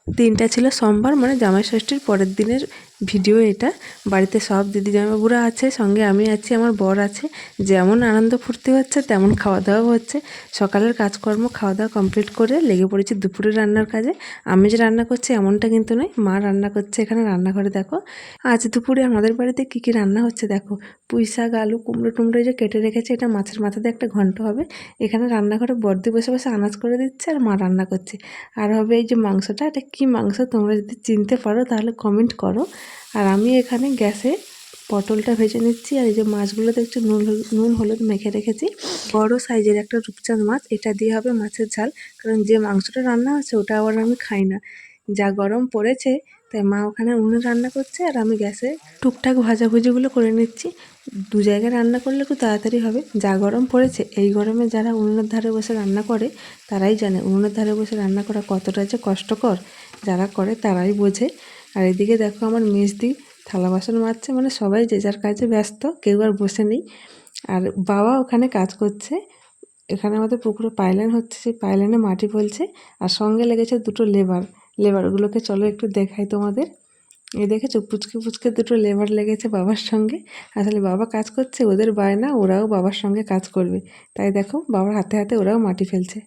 দিনটা ছিল সোমবার, মানে জামাই ষষ্ঠীর পরের দিনের ভিডিও এটা। বাড়িতে সব দিদি জামাইবাবুরা আছে, সঙ্গে আমি আছি, আমার বর আছে। যেমন আনন্দ ফুর্তি হচ্ছে তেমন খাওয়া দাওয়াও হচ্ছে। সকালের কাজকর্ম খাওয়া দাওয়া কমপ্লিট করে লেগে পড়েছি দুপুরের রান্নার কাজে। আমি যে রান্না করছি এমনটা কিন্তু নয়, মা রান্না করছে এখানে রান্নাঘরে। দেখো আজ দুপুরে আমাদের বাড়িতে কী কী রান্না হচ্ছে দেখো। পুঁই শাক, আলু, কুমড়ো টুমড়ো যে কেটে রেখেছে, এটা মাছের মাথা দিয়ে একটা ঘন্ট হবে। এখানে রান্নাঘরে বর্দি বসে বসে আনাজ করে দিচ্ছে আর মা রান্না করছে। আর হবে এই যে মাংসটা, এটা কী মাংস তোমরা যদি চিনতে পারো তাহলে কমেন্ট করো। আর আমি এখানে গ্যাসে পটলটা ভেজে নিচ্ছি। আর এই যে মাছগুলোতে একটু নুন হলুদ মেখে রেখেছি। বড় সাইজের একটা রূপচাঁদ মাছ, এটা দিয়ে হবে মাছের ঝাল। কারণ যে মাংসটা রান্না হচ্ছে ওটা আবার আমি খাই না। যা গরম পড়েছে তাই মা ওখানে উনুনে রান্না করছে আর আমি গ্যাসে টুকটাক ভাজাভুজিগুলো করে নিচ্ছি। দু জায়গায় রান্না করলে একটু তাড়াতাড়ি হবে। যা গরম পড়েছে, এই গরমে যারা উনুনের ধারে বসে রান্না করে তারাই জানে উনুনের ধারে বসে রান্না করা কতটা যে কষ্টকর। যারা করে তারাই বোঝে। আর এদিকে দেখো আমার মেজদি থালা বাসন মাজছে, মানে সবাই যে যার কাজে ব্যস্ত, কেউ আর বসে নেই। আর বাবা ওখানে কাজ করছে। এখানে আমাদের পুকুরে পাইলান হচ্ছে, সেই পাইলানে মাটি ফেলছে। আর সঙ্গে লেগেছে দুটো লেবারগুলোকে চলো একটু দেখাই তোমাদের। এই দেখেছো পুচকে পুচকে দুটো লেবার লেগেছে বাবার সঙ্গে। আসলে বাবা কাজ করছে, ওদের বায়না ওরাও বাবার সঙ্গে কাজ করবে, তাই দেখো বাবার হাতে হাতে ওরাও মাটি ফেলছে।